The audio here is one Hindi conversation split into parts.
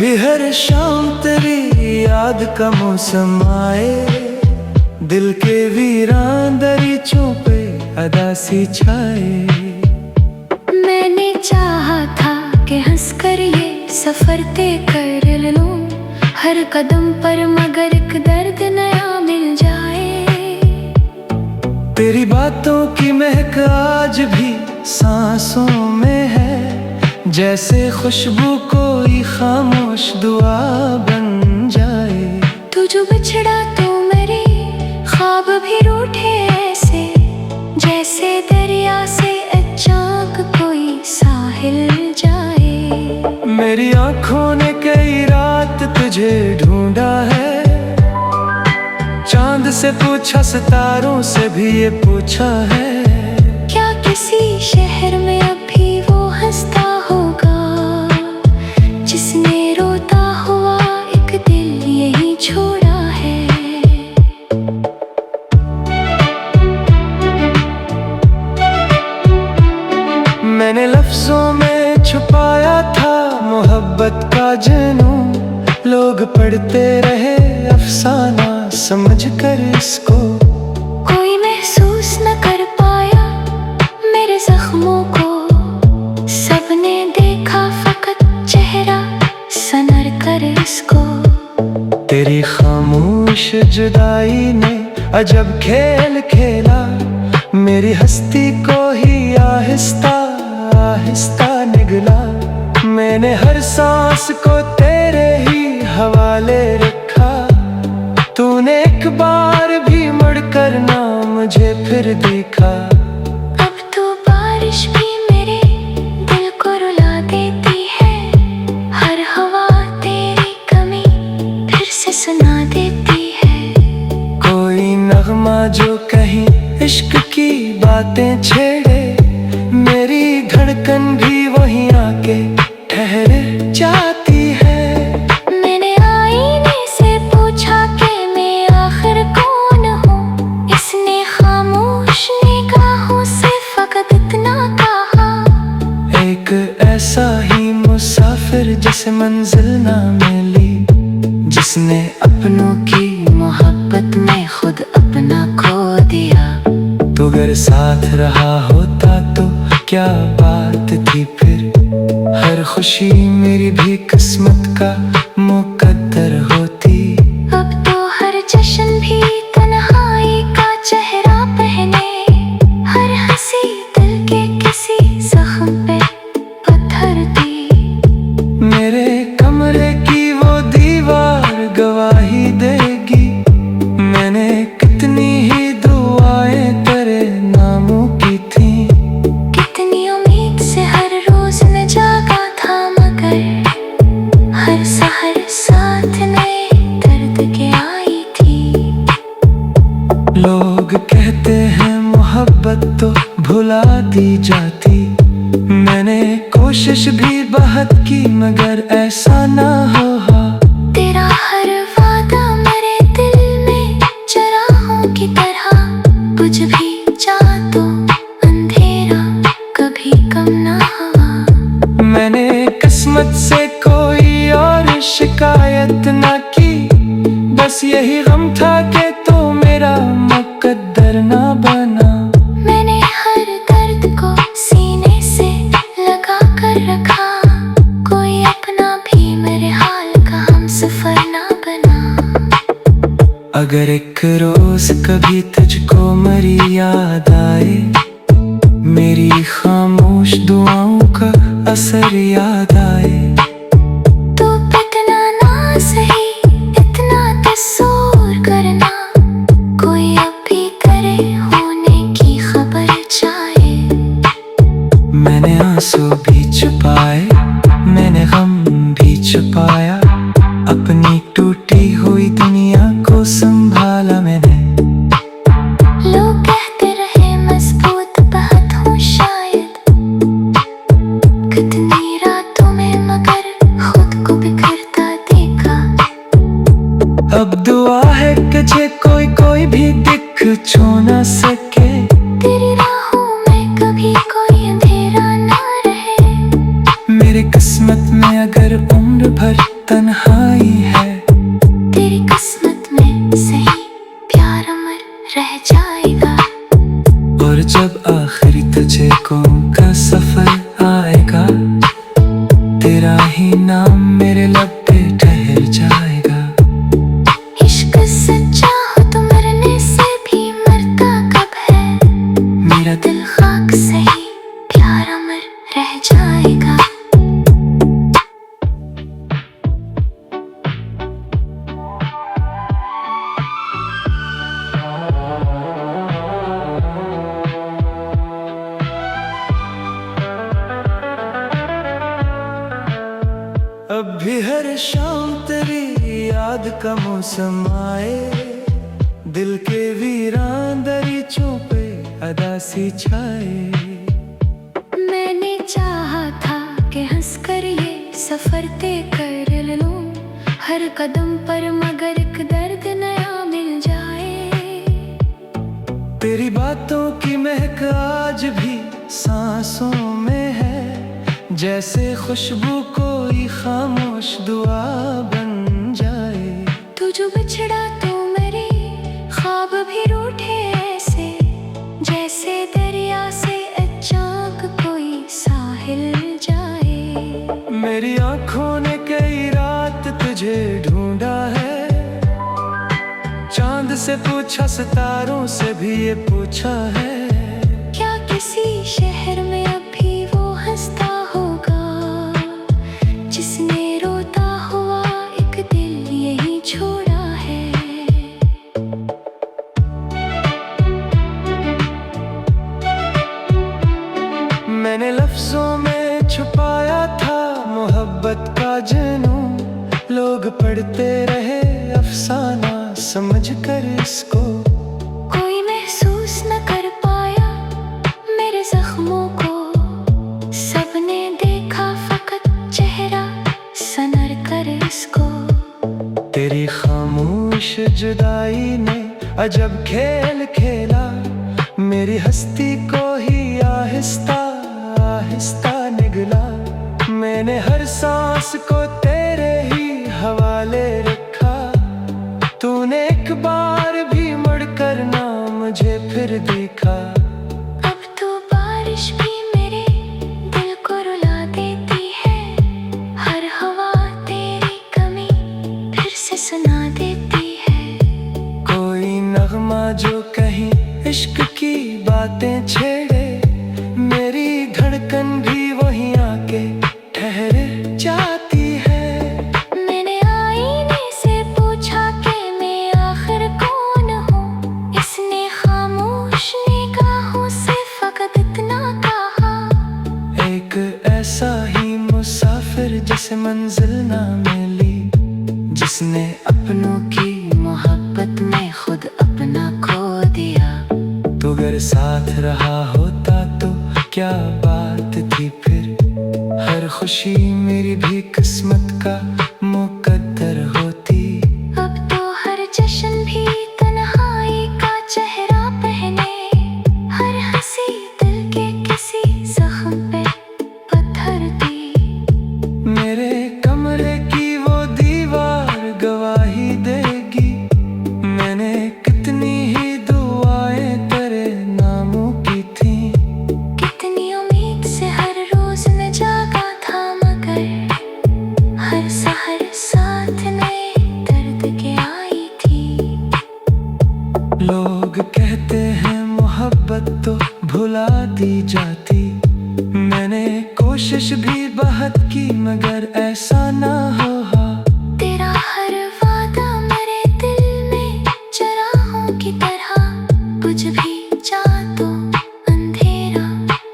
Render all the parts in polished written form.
कभी हर शाम तेरी याद का मौसम आए, दिल के वीरान दरीचों पे अदासी छाए। मैंने चाहा था कि हंसकर ये सफर तय कर लूं हर कदम पर, मगर एक दर्द नया मिल जाए। तेरी बातों की महक आज भी सांसों में है, जैसे खुशबू कोई खामोश दुआ बन जाए। तू जो बिछड़ा तो मेरे ख्वाब भी रूठे ऐसे, जैसे दरिया से अचानक कोई साहिल जाए। मेरी आँखों ने कई रात तुझे ढूंढा है, चांद से पूछा सितारों से भी ये पूछा है। क्या किसी शहर में अभी वो हंसता होगा, जिसने रोता हुआ एक दिल यही छोड़ा है। मैंने लफ्जों में छुपाया था मोहब्बत का जनूं, लोग पढ़ते रहे अफसाना समझ कर इसको। कोई महसूस न कर पाया मेरे जख्मों को, सबने देखा फकत चेहरा सनर कर इसको। तेरी खामोश जुदाई ने अजब खेल खेला, मेरी हस्ती को ही आहिस्ता आहिस्ता निगला। मैंने हर सांस को तेरे ही हवाले रखा, तूने एक बार भी मुड़कर ना मुझे फिर देखा। अब तो बारिश भी मेरे दिल को रुला देती है, हर हवा तेरी कमी फिर से सुना देती है। कोई नगमा जो कहीं इश्क की बातें छेड़े, मेरी धड़कन भी वहीं आके ठहर जाती है। मैंने आईने से पूछा कि मैं आखिर कौन हूँ, इसने खामोश निगाहों से फकत इतना कहा। एक ऐसा ही मुसाफिर जिसे मंजिल ना मिली, जिसने अपनों की मोहब्बत में खुद अपना खो दिया। तू अगर साथ रहा होता तो क्या बात थी फिर, हर खुशी मेरी भी किस्मत का मुकद्दर होती। अब तो हर जश्न भी तन्हाई का चेहरा पहने, हर हंसी दिल के किसी जख्म पे पत्थर दी। मेरे कमरे की वो दीवार गवाही देगी, मैंने कितनी ही दुआएं तेरे नामों की थी। कितनी उम्मीद से हर रोज मैं जागा था, मगर हर सहर साथ नए दर्द के आई थी। लोग कहते हैं मोहब्बत तो भुला दी जाती, मैंने कोशिश भी बहुत की मगर ऐसा ना हो। तेरा हर वादा मेरे दिल में चराहों की तरह बुझ भी जा तो अंधेरा कभी कम ना हुआ। मैंने किस्मत से कोई और शिकायत ना की, बस यही गम था कि तो मेरा मुकद्दर ना बना। मैंने हर दर्द को सीने से लगा कर रखा, कोई अपना भी मेरे हाल का हमसफर ना बना। अगर एक रोज कभी तुझको मरी याद आए, मेरी खामोश दुआओं का असर याद आए, तो इतना ना सही इतना तस्सूर करना, कोई अब भी तेरे होने की खबर चाहे। मैंने आंसू भी छुपाए, मैंने गम भी छुपाया, अपनी टूटी हुई दुनिया को संभाला मैंने। लोग कहते रहे मजबूत बहुत हूँ शायद, कितनी रातों में मगर खुद को बिखरता देखा। अब दुआ है कि जे कोई भी दिख छू ना सके, तेरी राहों में कभी कोई अंधेरा ना रहे। मेरी किस्मत में अगर उम्र भर तन्हाई है। तेरी किस्मत में सही प्यार अमर रह जाएगा। और जब आखिरी तुझे को का सफर आएगा, तेरा ही नाम मेरे लब पे ठहर जाएगा। इश्क सच्चा हो तो मरने से भी मरता कब है। मेरा दिल खाक सही प्यार अमर रह जाएगा। अब भी हर शाम तेरी याद का मौसम आए, दिल के वीरान दरीचों पे अदासी छाए। मैंने चाहा था कि हंस कर ये सफर तय कर लूं हर कदम पर, मगर एक दर्द नया मिल जाए। तेरी बातों की महक आज भी सांसों में है, जैसे खुशबू कोई खामोश दुआ बन जाए। तू जो बिछड़ा तो मेरे ख्वाब भी रूठे ऐसे, जैसे दरिया से अचानक कोई साहिल जाए। मेरी आंखों ने कई रात तुझे ढूंढा है, चांद से पूछा सितारों से भी ये पूछा है। क्या किसी शहर में अभी वो हंसता होगा, जिसने रोता हुआ एक दिल यही छोड़ा है। मैंने लफ्जों में छुपाया था मोहब्बत का जुनून, लोग पढ़ते रहे अफसाना समझकर इसको। कोई महसूस न कर पाया मेरे जख्मों को, सबने देखा फकत चेहरा सनर कर इसको। तेरी खामोश जुदाई ने अजब खेल खेला, मेरी हस्ती को ही आहिस्ता आहिस्ता निगला। मैंने हर सांस को तेरे ही हवाले रखा, तूने एक बार भी मुड़कर ना मुझे फिर देखा। अब तो बारिश भी मेरे दिल को रुला देती है, हर हवा तेरी कमी फिर से सुना देती है। कोई नगमा जो कहीं इश्क की बातें छेड़े, मेरी धड़कन भी वहीं आके ठहर जाती है। मैंने आईने से पूछा कि मैं आखिर कौन हूँ, इसने खामोश निगाहों से फकत इतना कहा। एक ऐसा ही मुसाफिर जिसे मंजिल ना मिली, जिसने अपनों की मोहब्बत में खुद अपना खो दिया। तो अगर साथ रहा होता तो क्या बात थी फिर, हर खुशी मेरी भी किस्मत का मुकद्दर होती। अब तो हर जश्न भी तन्हाई का चेहरा पहने, हर हंसी दिल के किसी जख्म पे पत्थर दी। मेरे कमरे की वो दीवार गवाही देगी, मैंने कितनी ही दुआएं तेरे नामों की थी। कितनी उम्मीद से हर रोज मैं जागा था, मगर हर सहर साथ नए दर्द के आई थी। लोग कहते हैं मोहब्बत तो भुला दी जाती, मैंने कोशिश भी बहुत की मगर ऐसा ना हुआ। तेरा हर वादा मेरे दिल में चराहों की तरह, कुछ भी चाह तो अंधेरा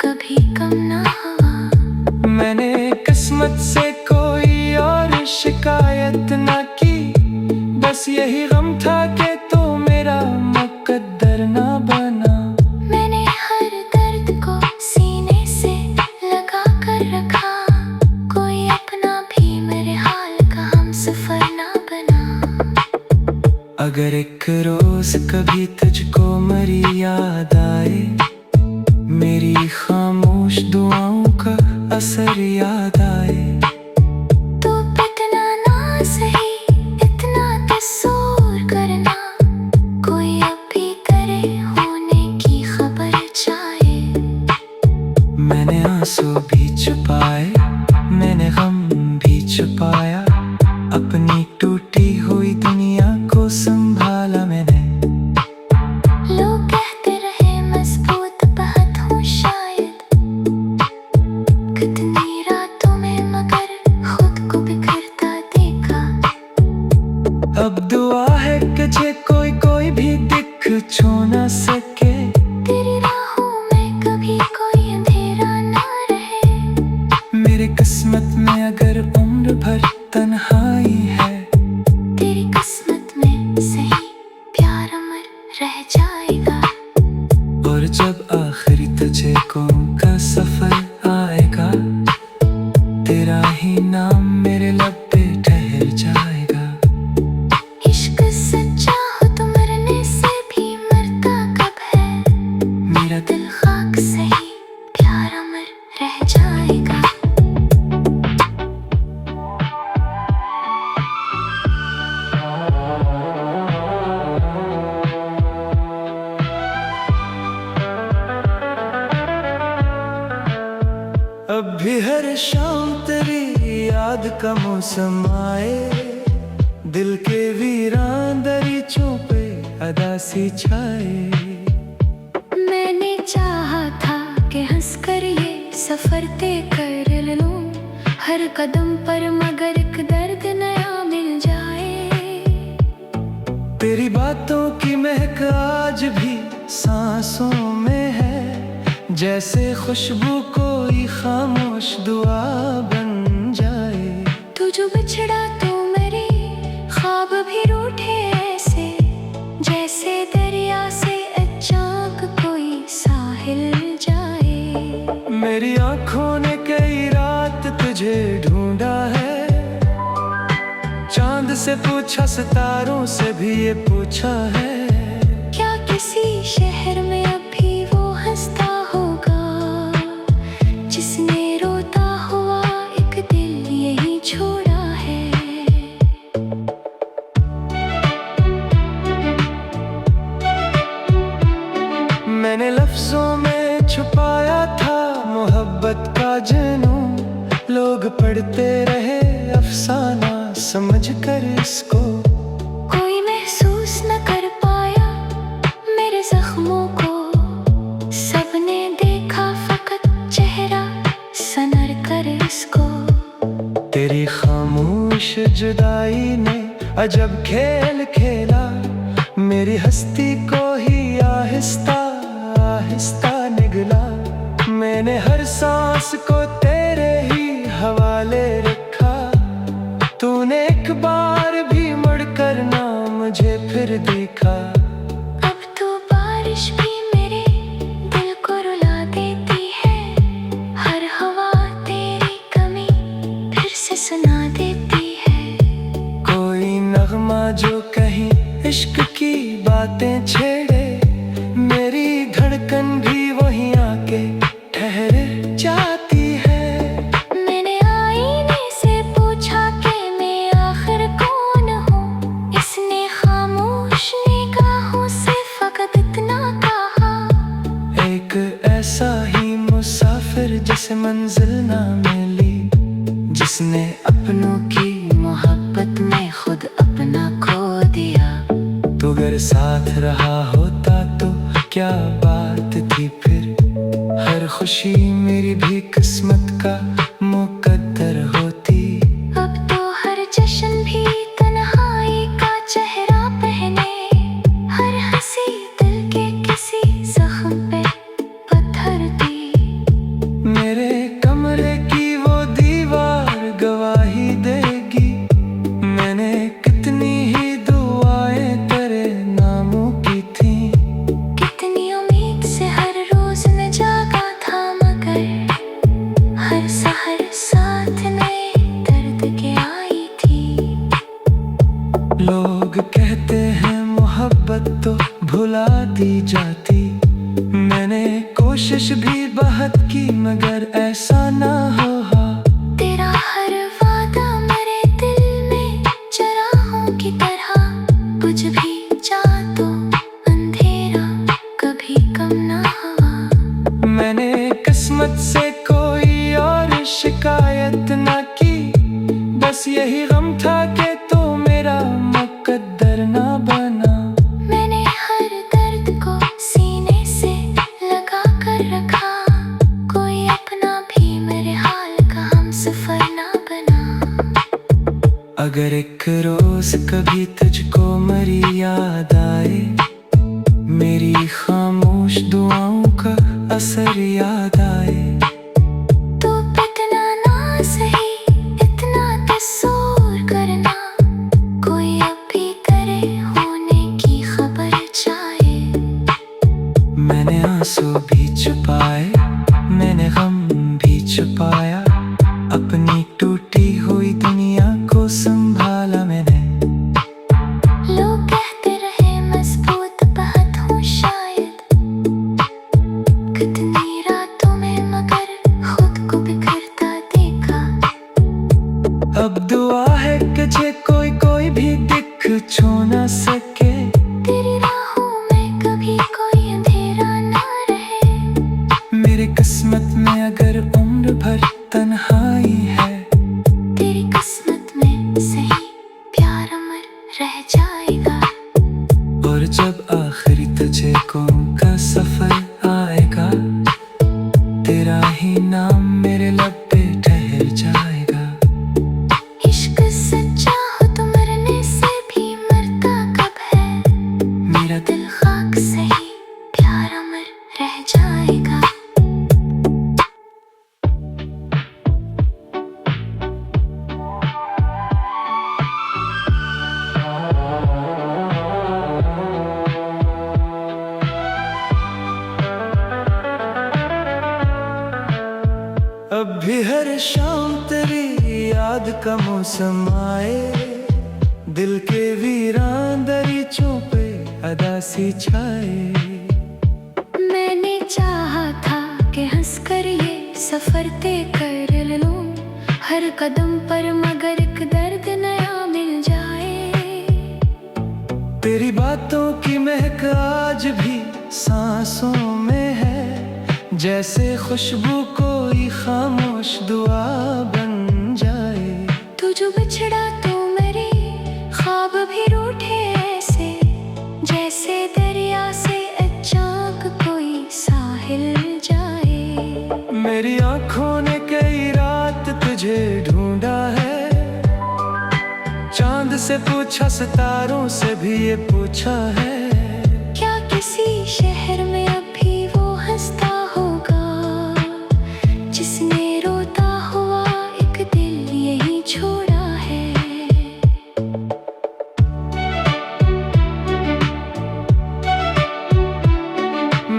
कभी कम ना हुआ। मैंने किस्मत से कोई और शिकायत ना की, बस यही गम था कि तो मेरा मुकद्दर ना बना। मैंने हर दर्द को सीने से लगा कर रखा, कोई अपना भी मेरे हाल का हमसफर ना बना। अगर एक रोज कभी तुझको मेरी याद आए, मेरी खामोश दुआओं का असर याद आए, तो इतना ना सही इतना कसूर करना, कोई अब भी करे होने की खबर चाहे। मैंने आंसू भी छुपाए, मैंने गम भी छुपाया, अपनी टूटी हुई दुनिया को संभाला मैंने। लोग कहते रहे मजबूत बहुत हूँ शायद, कितनी रातों में मगर खुद को बिखरता देखा। अब दुआ है कि जे कोई भी दिख छू ना सके, तेरी राहों में कभी कोई अंधेरा ना रहे। मेरे किस्मत में अगर उम्र भर तन्हाई है, तेरी किस्मत में सही प्यार अमर रह जाएगा। और जब आखिरी तुझे को का सफर आएगा, तेरा ही नाम मेरे लब पे ठहर जाएगा। इश्क सच्चा हो तो मरने से भी मरता कब है, मेरा दिल खाक सही प्यार अमर रह जाएगा। अब भी हर शाम तेरी याद का मौसम आए, दिल के वीरान दरीचों पे अदासी छाए। मैंने चाहा था कि हंस कर ये सफर तय कर लूं, हर कदम पर मगर एक दर्द नया मिल जाए। तेरी बातों की महक आज भी सांसों में है, जैसे खुशबू कोई खामोश दुआ बन जाए। तू जो बिछड़ा तो मेरे ख्वाब भी रूठे ऐसे, जैसे दरिया से अचानक कोई साहिल जाए। मेरी आंखों ने कई रात तुझे ढूंढा है, चांद से पूछा सितारों से भी ये पूछा है। क्या किसी शहर में अब भी वो हंसता होगा, जिसने रोता हुआ एक दिल यही छोड़ा है। मैंने लफ्जों में छुपाया था मोहब्बत का जनूं, लोग पढ़ते रहे अफसाना समझ कर इसको। कोई महसूस न कर पाया मेरे जख्मों को, सबने देखा फकत चेहरा सनर कर इसको। तेरी खामोश जुदाई ने अजब खेल खेला, मेरी हस्ती को ही आहिस्ता आहिस्ता निगला। मैंने हर सांस को तेरे ही हवाले रखा, तूने एक बार भी मुड़कर ना मुझे फिर देखा। अब तो बारिश भी मेरे दिल को रुला देती है, हर हवा तेरी कमी फिर से सुना देती है। कोई नगमा जो कहीं इश्क की बातें छेड़े, मेरी धड़कन भी वहीं आके ठहर जाती है। मैंने आईने से पूछा कि मैं आखिर कौन हूँ, इसने खामोश निगाहों से फकत इतना कहा। एक ऐसा ही मुसाफिर जिसे मंजिल ना मिली, जिसने अपनों की मोहब्बत में खुद अपना खो दिया। तो अगर साथ रहा होता तो क्या बात थी फिर, हर खुशी मेरी भी किस्मत का मुकद्दर होती। अब तो हर जश्न भी तन्हाई का चेहरा पहने, हर हंसी दिल के किसी जख्म पे पत्थर दी। मेरे कमरे की वो दीवार गवाही देगी, मैंने कितनी ही दुआएं तेरे नामों की थी। कितनी उम्मीद से हर रोज मैं जागा था, मगर हर सहर साथ नए दर्द के आई थी। लोग कहते हैं मोहब्बत तो भुला दी जाती, मैंने कोशिश भी बहुत की मगर ऐसा ना हो। तेरा हर वादा मेरे दिल में बस यही गम था कि तो मेरा मुकद्दर ना बना। मैंने हर दर्द को सीने से लगा कर रखा, कोई अपना भी मेरे हाल का हमसफर ना बना। अगर एक रोज कभी तुझको मेरी याद आए, मेरी खामोश दुआओं का असर याद आए, तो इतना ना सही इतना तस्सूर करना, कोई अभी तेरे होने की खबर चाहे। मैंने आंसू भी छुपाए, मैंने गम भी छुपाया, अपनी टूटी हुई दुनिया को संभाला मैंने। लोग कहते रहे मजबूत बहुत हूँ शायद, कितनी रातों में मगर खुद को बिखरता देखा। अब दुआ है कि जे कोई भी दिख छू ना सके, तेरी राहों में कभी कोई अंधेरा ना रहे। मेरे किस्मत में अगर उम्र भर तन्हाई है, तेरी किस्मत में सही प्यार अमर रह जाएगा। और जब आखिरी तुझे कौन का सफर आएगा, तेरा ही नाम मेरे लब पे ठहर जाएगा। इश्क सच्चा हो तो मरने से भी मरता कब है, मेरा दिल खाक सही प्यार अमर रह जाएगा। अब भी हर शाम तेरी याद का मौसम आए, दिल के वीरान दरीचों पे अदासी छाए। मैंने चाहा था कि हंस कर ये सफर तय कर लूं, हर कदम पर मगर एक दर्द नया मिल जाए। तेरी बातों की महक आज भी सांसों में है, जैसे खुशबू कोई खामोश दुआ बन जाए। तू जो बिछड़ा तो मेरे ख्वाब भी रूठे ऐसे, जैसे दरिया से अचानक कोई साहिल जाए। मेरी आंखों ने कई रात तुझे ढूंढा है, चांद से पूछा सितारों से भी ये पूछा है। क्या किसी शहर में अभी वो हंसता होगा, जिसने रोता हुआ एक दिल यही छोड़ा है।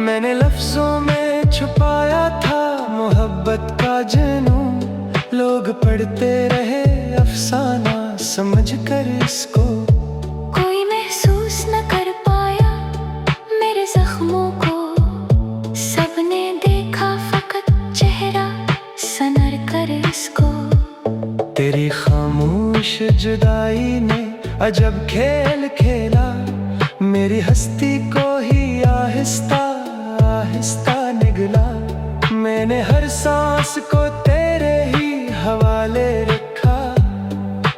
मैंने लफ्जों में छुपाया था मोहब्बत का जुनून, लोग पढ़ते रहे अफसाना समझकर इसको। कोई महसूस न कर पाया मेरे जख्मों को, सबने देखा फकत चेहरा सनर कर इसको। तेरी खामोश जुदाई ने अजब खेल खेला, मेरी हस्ती को ही आहिस्ता आहिस्ता निगला। मैंने हर सांस को तेरे ही हवाले रखा,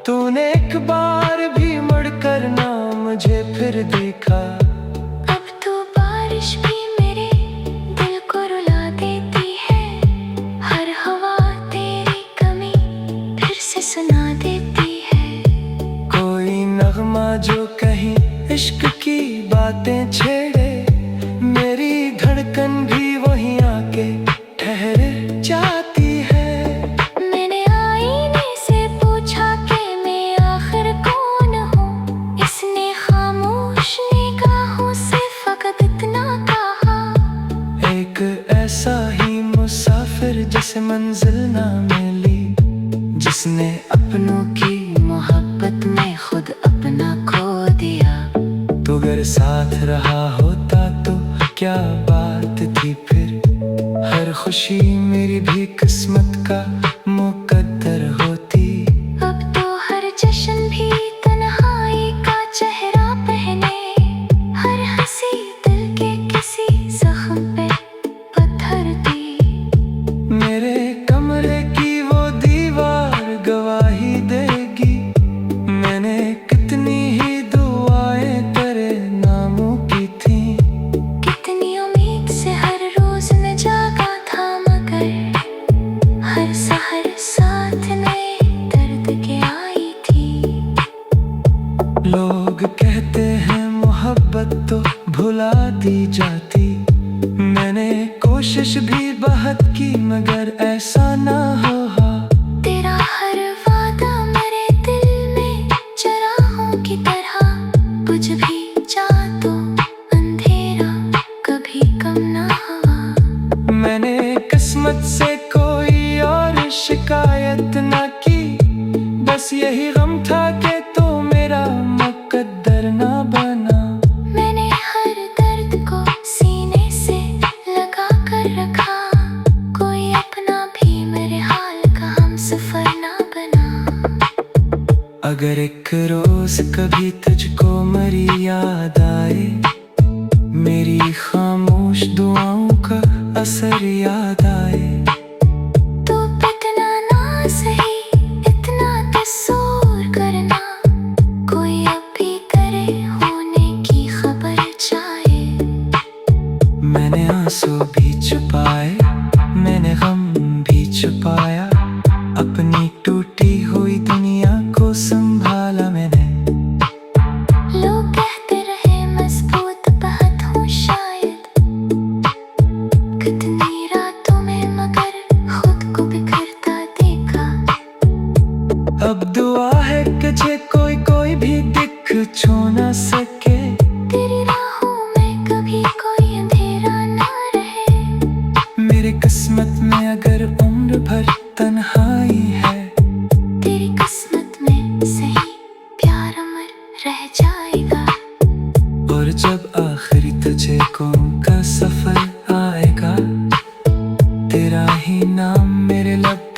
तूने एक बार भी मुड़कर ना मुझे फिर देखा। अब तो बारिश भी मेरे दिल को रुला देती है, हर हवा तेरी कमी फिर से सुना देती है। कोई नगमा जो कहीं इश्क की बातें छेड़े, मेरी धड़कन भी वहीं आके ठहर जाती है। मैंने आईने से पूछा कि मैं आखिर कौन हूँ, इसने खामोश निगाहों से फकत इतना कहा। एक ऐसा ही मुसाफिर जिसे मंजिल ना मिली, जिसने अपनों की मोहब्बत में खुद अपना खो दिया। तो अगर साथ रहा होता तो क्या बात थी फिर, हर खुशी मेरी भी किस्मत का मुकद्दर होती। अब तो हर जश्न भी तन्हाई का चेहरा पहने, हर हंसी दिल के किसी जख्म पे पत्थर दी। मेरे कमरे की वो दीवार गवाही देगी, बस यही गम था कि तो मेरा मुकद्दर ना बना। मैंने हर दर्द को सीने से लगा कर रखा, कोई अपना भी मेरे हाल का हमसफर ना बना। अगर एक रोज कभी तुझको मेरी याद आए, मेरी खामोश दुआओं का असर याद आए, तो इतना ना सही इतना तस्सूर करना, कोई अब भी करे होने की खबर चाहे। मैंने आंसू भी छुपाए, मैंने गम भी छुपाया, अपनी टूटी हुई दुनिया को संभाला मैंने। लोग कहते रहे मजबूत बहुत हूँ शायद, कितनी रातों में मगर खुद को बिखरता देखा। अब दुआ है कि जे कोई भी दिख छू ना सके, तेरी राहों में कभी कोई अंधेरा ना रहे। मेरे किस्मत में अगर उम्र भर तन्हाई है, तेरी किस्मत में सही प्यार अमर रह जाएगा। और जब आखिरी तुझे को का सफर आएगा, तेरा ही नाम मेरे लब